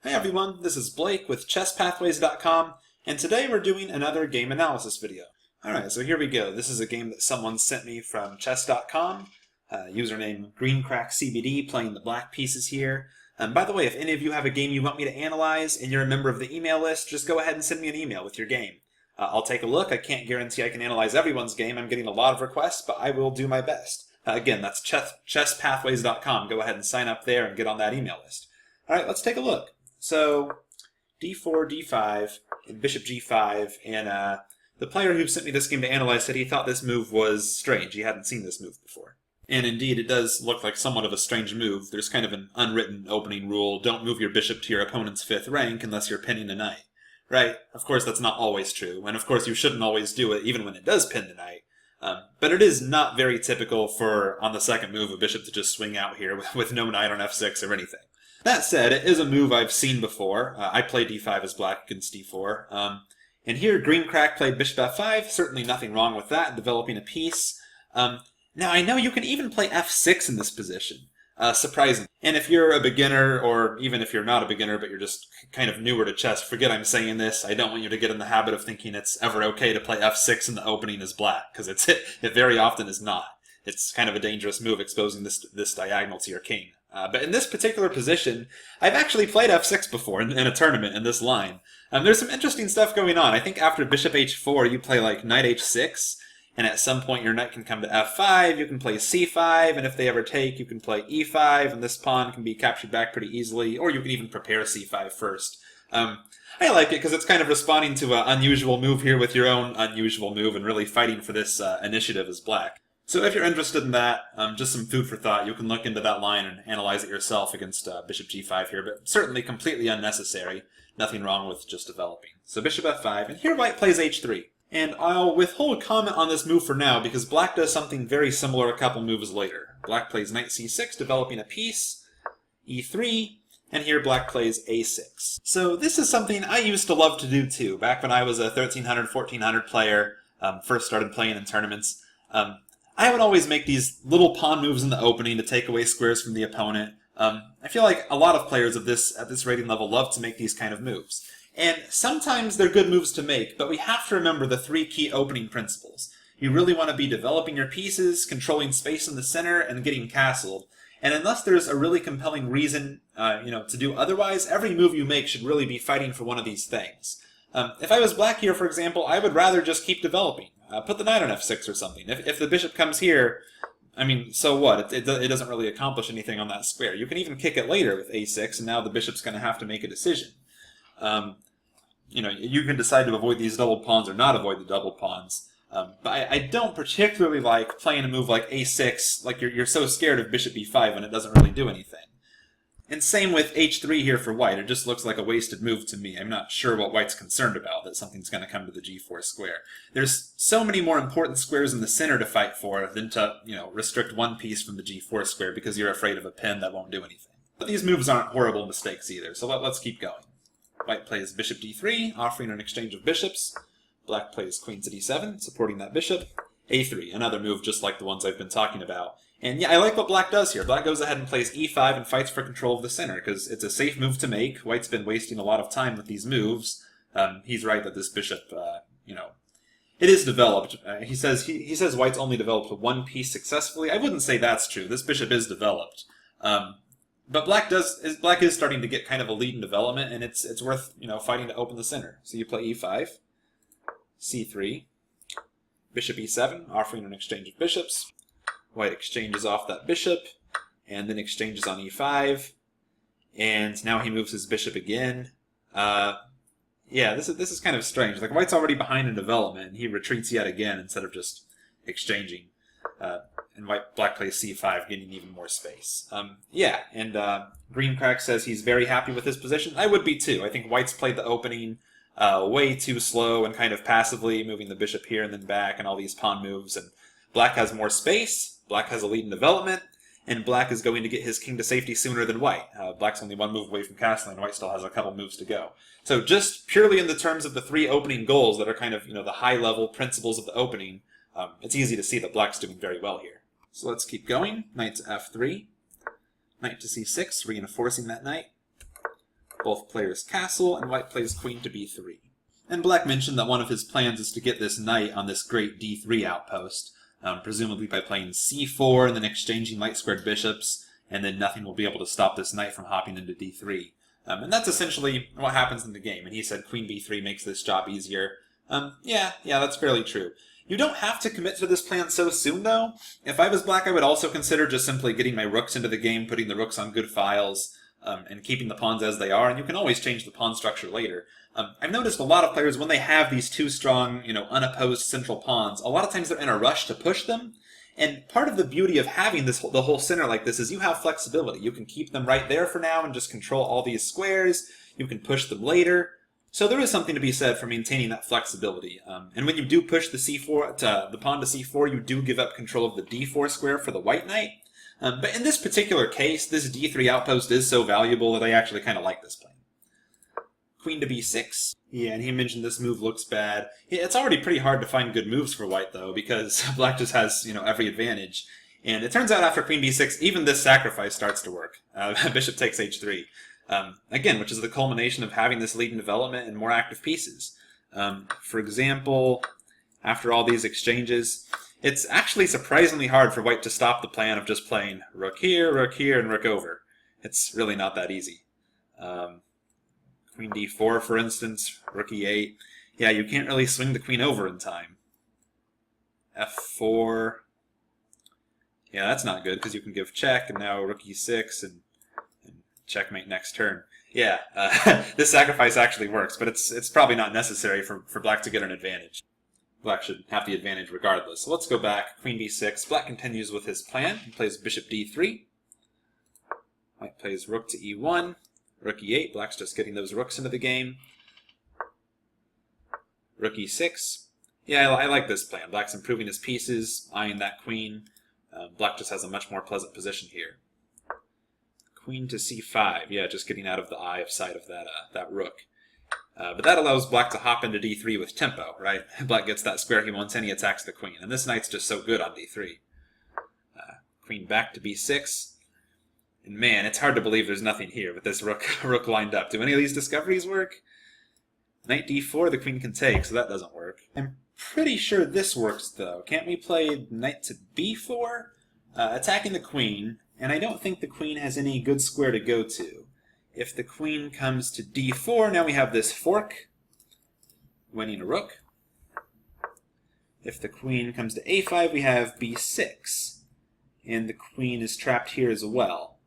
Hi everyone, this is Blake with ChessPathways.com, and today we're doing another game analysis video. Alright, so here we go. This is a game that someone sent me from chess.com, username GreencrackCBD, playing the black pieces here. By the way, if any of you have a game you want me to analyze and you're a member of the email list, just go ahead and send me an email with your game. I'll take a look. I can't guarantee I can analyze everyone's game. I'm getting a lot of requests, but I will do my best. Again, that's chesspathways.com. Go ahead and sign up there and get on that email list. Alright, let's take a look. So, d4, d5, and bishop g5, and the player who sent me this game to analyze said he thought this move was strange. He hadn't seen this move before. And indeed, it does look like somewhat of a strange move. There's kind of an unwritten opening rule: don't move your bishop to your opponent's 5th rank unless you're pinning a knight. Right? Of course, that's not always true, and of course you shouldn't always do it, even when it does pin the knight. But it is not very typical for, on the second move, a bishop to just swing out here with no knight on f6 or anything. That said, it is a move I've seen before. I played d5 as black against d4. And here, Greencrack played bishop f5. Certainly nothing wrong with that, developing a piece. Now, I know you can even play f6 in this position. Surprising. And if you're a beginner, or even if you're not a beginner, but you're just kind of newer to chess, forget I'm saying this. I don't want you to get in the habit of thinking it's ever okay to play f6 in the opening as black, because it very often is not. It's kind of a dangerous move, exposing this diagonal to your king. But in this particular position, I've actually played f6 before in a tournament in this line. There's some interesting stuff going on. I think after bishop h4, you play like knight h6, and at some point your knight can come to f5, you can play c5, and if they ever take, you can play e5, and this pawn can be captured back pretty easily, or you can even prepare c5 first. I like it because it's kind of responding to an unusual move here with your own unusual move, and really fighting for this initiative as black. So if you're interested in that, just some food for thought, you can look into that line and analyze it yourself against bishop g5 here, but certainly completely unnecessary. Nothing wrong with just developing. So bishop f5, and here white plays h3. And I'll withhold comment on this move for now because black does something very similar a couple moves later. Black plays knight c6, developing a piece, e3, and here black plays a6. So this is something I used to love to do too, back when I was a 1300, 1400 player, first started playing in tournaments. I would always make these little pawn moves in the opening to take away squares from the opponent. I feel like a lot of players at this rating level love to make these kind of moves. And sometimes they're good moves to make, but we have to remember the 3 key opening principles. You really want to be developing your pieces, controlling space in the center, and getting castled. And unless there's a really compelling reason to do otherwise, every move you make should really be fighting for one of these things. If I was black here, for example, I would rather just keep developing. Put the knight on f6 or something. If the bishop comes here, I mean, so what? It doesn't really accomplish anything on that square. You can even kick it later with a6, and now the bishop's going to have to make a decision. You can decide to avoid these double pawns or not avoid the double pawns. But I don't particularly like playing a move like a6, like you're so scared of bishop b5 when it doesn't really do anything. And same with h3 here for white. It just looks like a wasted move to me. I'm not sure what white's concerned about, that something's going to come to the g4 square. There's so many more important squares in the center to fight for than to, restrict one piece from the g4 square because you're afraid of a pin that won't do anything. But these moves aren't horrible mistakes either, so let's keep going. White plays bishop d3, offering an exchange of bishops. Black plays queen to d7, supporting that bishop. a3, another move just like the ones I've been talking about. And yeah, I like what black does here. Black goes ahead and plays e5 and fights for control of the center, because it's a safe move to make. White's been wasting a lot of time with these moves. He's right that this bishop, it is developed. He says White's only developed one piece successfully. I wouldn't say that's true. This bishop is developed. But black is starting to get kind of a lead in development, and it's worth fighting to open the center. So you play e5, c3, bishop e7, offering an exchange of bishops. White exchanges off that bishop, and then exchanges on e5, and now he moves his bishop again. Yeah, this is kind of strange. Like, White's already behind in development, and he retreats yet again instead of just exchanging. And black plays c5, getting even more space. Greencrack says he's very happy with his position. I would be too. I think White's played the opening way too slow and kind of passively, moving the bishop here and then back, and all these pawn moves, and black has more space. Black has a lead in development, and black is going to get his king to safety sooner than white. Black's only one move away from castling, and white still has a couple moves to go. So just purely in the terms of the 3 opening goals that are kind of, the high-level principles of the opening, it's easy to see that black's doing very well here. So let's keep going. Knight to f3, knight to c6, reinforcing that knight. both players castle, and white plays queen to b3. And black mentioned that one of his plans is to get this knight on this great d3 outpost, presumably by playing c4 and then exchanging light-squared bishops, and then nothing will be able to stop this knight from hopping into d3. And that's essentially what happens in the game, and he said queen b3 makes this job easier. Yeah, that's fairly true. You don't have to commit to this plan so soon, though. If I was black, I would also consider just simply getting my rooks into the game, putting the rooks on good files, and keeping the pawns as they are, and you can always change the pawn structure later. I've noticed a lot of players, when they have these two strong, unopposed central pawns, a lot of times they're in a rush to push them, and part of the beauty of having the whole center like this is you have flexibility. You can keep them right there for now and just control all these squares. You can push them later. So there is something to be said for maintaining that flexibility. And when you do push the pawn to c4, you do give up control of the d4 square for the white knight. But in this particular case, this d3 outpost is so valuable that I actually kind of like this plan. Queen to b6. Yeah, and he mentioned this move looks bad. It's already pretty hard to find good moves for white, though, because black just has, every advantage. And it turns out after queen b6, even this sacrifice starts to work. Bishop takes h3. Again, which is the culmination of having this lead in development and more active pieces. For example, after all these exchanges, it's actually surprisingly hard for white to stop the plan of just playing rook here, and rook over. It's really not that easy. Queen d4, for instance, rook e8. Yeah, you can't really swing the queen over in time. f4. Yeah, that's not good, because you can give check, and now rook e6, and checkmate next turn. Yeah, this sacrifice actually works, but it's probably not necessary for black to get an advantage. Black should have the advantage regardless. So let's go back. Queen b6. Black continues with his plan. He plays bishop d3. White plays rook to e1. Rook e8. Black's just getting those rooks into the game. Rook e6. Yeah, I like this plan. Black's improving his pieces, eyeing that queen. Black just has a much more pleasant position here. Queen to c5. Yeah, just getting out of the eye of sight of that rook. But that allows black to hop into d3 with tempo, right? Black gets that square he wants and he attacks the queen. And this knight's just so good on d3. Queen back to b6. And man, it's hard to believe there's nothing here with this rook lined up. Do any of these discoveries work? Knight d4, the queen can take, so that doesn't work. I'm pretty sure this works, though. Can't we play knight to b4? Attacking the queen, and I don't think the queen has any good square to go to. If the queen comes to d4, now we have this fork, winning a rook. If the queen comes to a5, we have b6, and the queen is trapped here as well.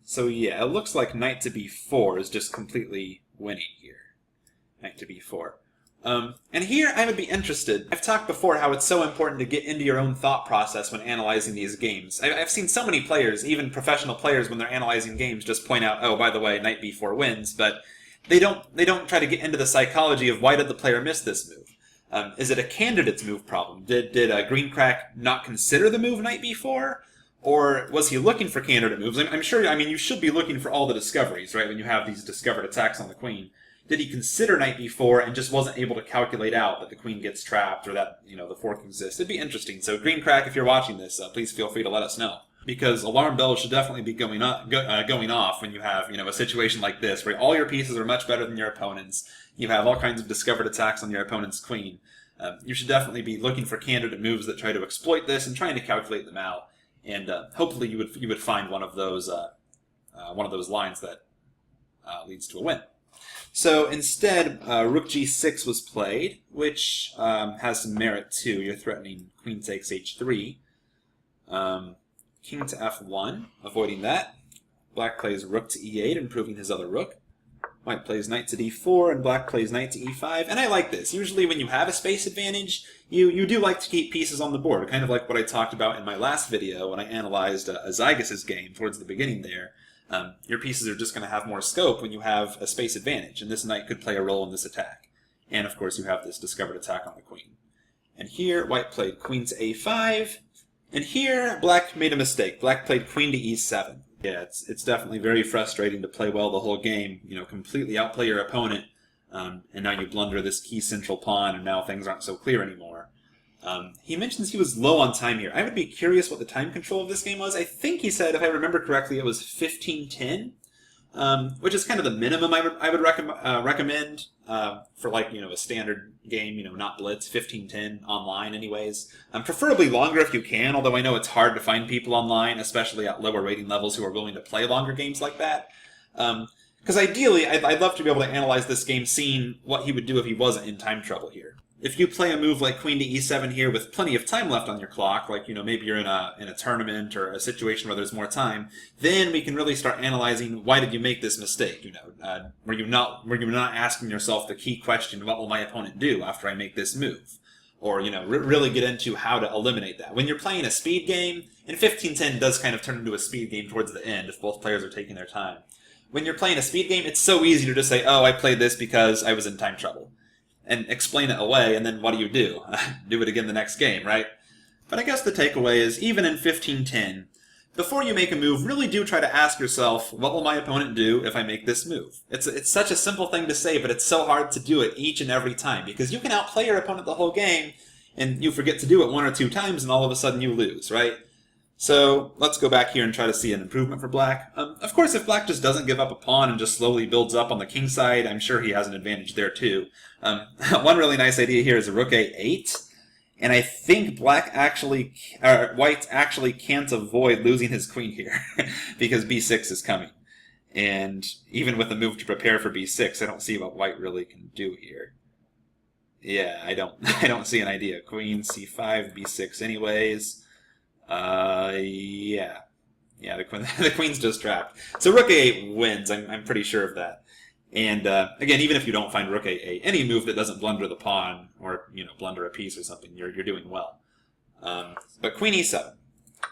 So yeah, it looks like knight to b4 is just completely winning here. Knight to b4. And here I would be interested. I've talked before how it's so important to get into your own thought process when analyzing these games. I've seen so many players, even professional players, when they're analyzing games, just point out, oh, by the way, knight b4 wins, but they don't try to get into the psychology of why did the player miss this move. Is it a candidate's move problem? Did Greencrack not consider the move knight b4? Or was he looking for candidate moves? I'm sure, you should be looking for all the discoveries, right, when you have these discovered attacks on the queen. Did he consider knight b4 and just wasn't able to calculate out that the queen gets trapped or that, the fork exists? It'd be interesting. So Greencrack, if you're watching this, please feel free to let us know. Because alarm bells should definitely be going off when you have, a situation like this, where all your pieces are much better than your opponent's. You have all kinds of discovered attacks on your opponent's queen. You should definitely be looking for candidate moves that try to exploit this and trying to calculate them out. And hopefully you would find one of those lines that leads to a win. So instead, rook g6 was played, which has some merit too. You're threatening queen takes h3. King to f1, avoiding that. Black plays rook to e8, improving his other rook. White plays knight to d4, and black plays knight to e5. And I like this. Usually when you have a space advantage, you do like to keep pieces on the board, kind of like what I talked about in my last video when I analyzed Zygas's game towards the beginning there. Your pieces are just going to have more scope when you have a space advantage, and this knight could play a role in this attack. And of course you have this discovered attack on the queen. And here, white played queen to a5, and here, black made a mistake. Black played queen to e7. Yeah, it's definitely very frustrating to play well the whole game, completely outplay your opponent, and now you blunder this key central pawn, and now things aren't so clear anymore. He mentions he was low on time here. I would be curious what the time control of this game was. I think he said, if I remember correctly, it was 15:10. which is kind of the minimum I would recommend for like, a standard game, not Blitz, 15-10 online anyways. Preferably longer if you can, although I know it's hard to find people online, especially at lower rating levels, who are willing to play longer games like that. Because ideally, I'd love to be able to analyze this game, seeing what he would do if he wasn't in time trouble here. If you play a move like Queen to E7 here with plenty of time left on your clock, like, maybe you're in a tournament or a situation where there's more time, then we can really start analyzing, why did you make this mistake? Were you not asking yourself the key question, what will my opponent do after I make this move? Or, really get into how to eliminate that. When you're playing a speed game, and 15-10 does kind of turn into a speed game towards the end if both players are taking their time. When you're playing a speed game, it's so easy to just say, oh, I played this because I was in time trouble, and explain it away, and then what do? Do it again the next game, right? But I guess the takeaway is, even in 15-10, before you make a move, really do try to ask yourself, what will my opponent do if I make this move? It's such a simple thing to say, but it's so hard to do it each and every time, because you can outplay your opponent the whole game, and you forget to do it one or two times, and all of a sudden you lose, right? So let's go back here and try to see an improvement for Black. Of course, if Black just doesn't give up a pawn and just slowly builds up on the king side, I'm sure he has an advantage there too. One really nice idea here is a rook a8, and I think White actually can't avoid losing his queen here because b6 is coming. And even with the move to prepare for b6, I don't see what White really can do here. Yeah, I don't see an idea. Queen c5, b6 anyways. Yeah, the queen's just trapped. So rook a8 wins. I'm pretty sure of that. And again, even if you don't find rook a8, any move that doesn't blunder the pawn or blunder a piece or something, you're doing well. But queen e7.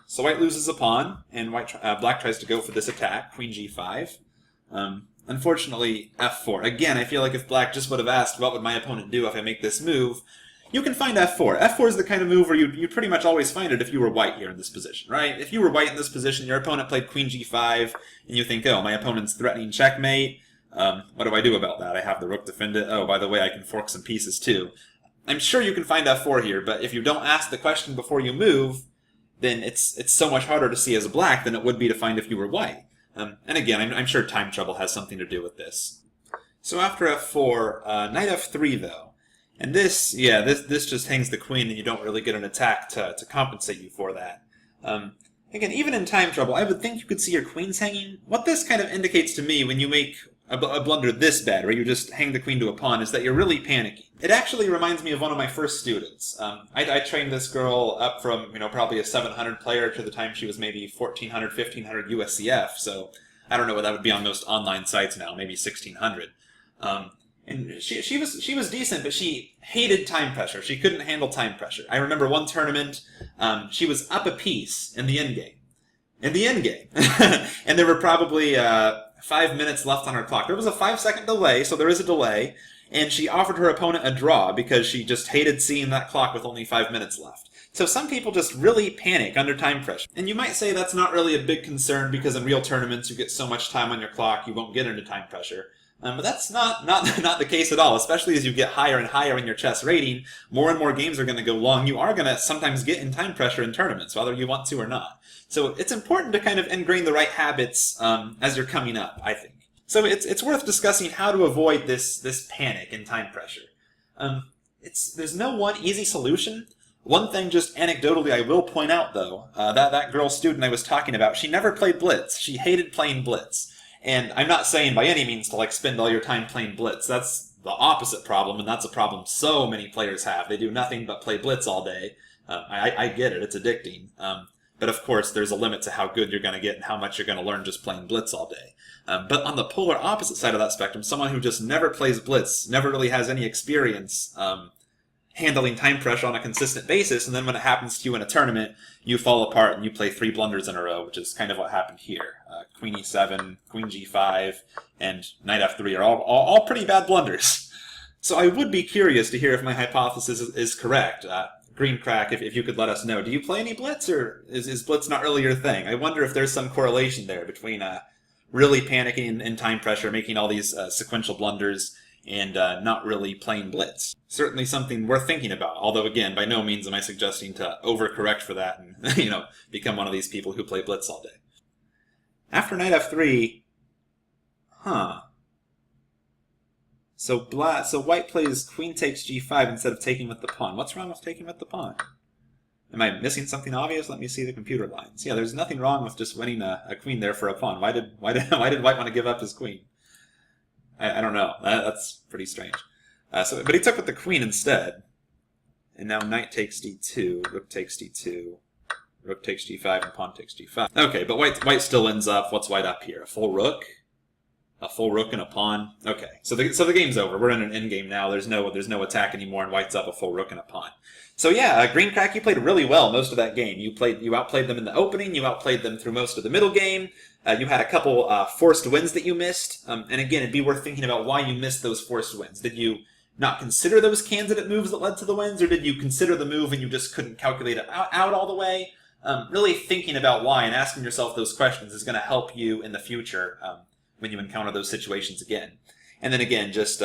So White loses a pawn, and Black tries to go for this attack. Queen g5. Unfortunately, f4. Again, I feel like if Black just would have asked, what would my opponent do if I make this move? You can find f4. f4 is the kind of move where you'd pretty much always find it if you were White here in this position, right? If you were White in this position, your opponent played queen g5, and you think, oh, my opponent's threatening checkmate. What do I do about that? I have the rook defend it. Oh, by the way, I can fork some pieces too. I'm sure you can find f4 here, but if you don't ask the question before you move, then it's so much harder to see as Black than it would be to find if you were White. And again, I'm sure time trouble has something to do with this. So after f4, knight f3 though. And this just hangs the queen, and you don't really get an attack to compensate you for that. Again, even in time trouble, I would think you could see your queens hanging. What this kind of indicates to me when you make a blunder this bad, where you just hang the queen to a pawn, is that you're really panicking. It actually reminds me of one of my first students. I trained this girl up from probably a 700 player to the time she was maybe 1400, 1500 USCF. So I don't know what that would be on most online sites now, maybe 1600. And she was decent, but she hated time pressure. She couldn't handle time pressure. I remember one tournament, she was up a piece in the endgame. And there were probably 5 minutes left on her clock. There was a 5-second delay, so there is a delay, and she offered her opponent a draw because she just hated seeing that clock with only 5 minutes left. So some people just really panic under time pressure. And you might say that's not really a big concern because in real tournaments you get so much time on your clock you won't get into time pressure. But that's not the case at all, especially as you get higher and higher in your chess rating. More and more games are going to go long. You are going to sometimes get in time pressure in tournaments, whether you want to or not. So it's important to kind of ingrain the right habits as you're coming up, I think. So it's worth discussing how to avoid this panic in time pressure. There's no one easy solution. One thing just anecdotally I will point out, though, that girl student I was talking about, she never played Blitz. She hated playing Blitz. And I'm not saying by any means to spend all your time playing Blitz. That's the opposite problem, and that's a problem so many players have. They do nothing but play Blitz all day. I get it, it's addicting. But of course, there's a limit to how good you're going to get and how much you're going to learn just playing Blitz all day. But on the polar opposite side of that spectrum, someone who just never plays Blitz, never really has any experience handling time pressure on a consistent basis, and then when it happens to you in a tournament, you fall apart and you play 3 blunders in a row, which is kind of what happened here. Queen e7, queen g5, and knight f3 are all pretty bad blunders. So I would be curious to hear if my hypothesis is correct. Greencrack, if you could let us know. Do you play any Blitz, or is Blitz not really your thing? I wonder if there's some correlation there between really panicking in time pressure, making all these sequential blunders, and not really playing Blitz. Certainly something worth thinking about, although again, by no means am I suggesting to overcorrect for that and become one of these people who play Blitz all day. After knight f3, Huh. So white plays queen takes g5 instead of taking with the pawn. What's wrong with taking with the pawn? Am I missing something obvious? Let me see the computer lines. Yeah, there's nothing wrong with just winning a queen there for a pawn. Why did white want to give up his queen? I don't know. That's pretty strange. But he took with the queen instead. And now knight takes d2, rook takes d2, rook takes g5, and pawn takes g5. Okay, but white still ends up. What's white up here? A full rook? A full rook and a pawn. Okay, so the game's over. We're in an endgame now. There's no attack anymore, and white's up a full rook and a pawn. So yeah, Greencrack, you played really well most of that game. You outplayed them in the opening. You outplayed them through most of the middle game. You had a couple forced wins that you missed, and again, it'd be worth thinking about why you missed those forced wins. Did you not consider those candidate moves that led to the wins, or did you consider the move and you just couldn't calculate it out all the way? Really thinking about why and asking yourself those questions is going to help you in the future when you encounter those situations again. And then again, just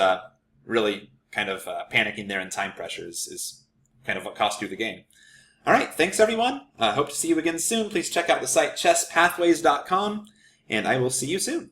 really kind of panicking there in time pressures is kind of what cost you the game. All right, thanks everyone. Hope to see you again soon. Please check out the site chesspathways.com, and I will see you soon.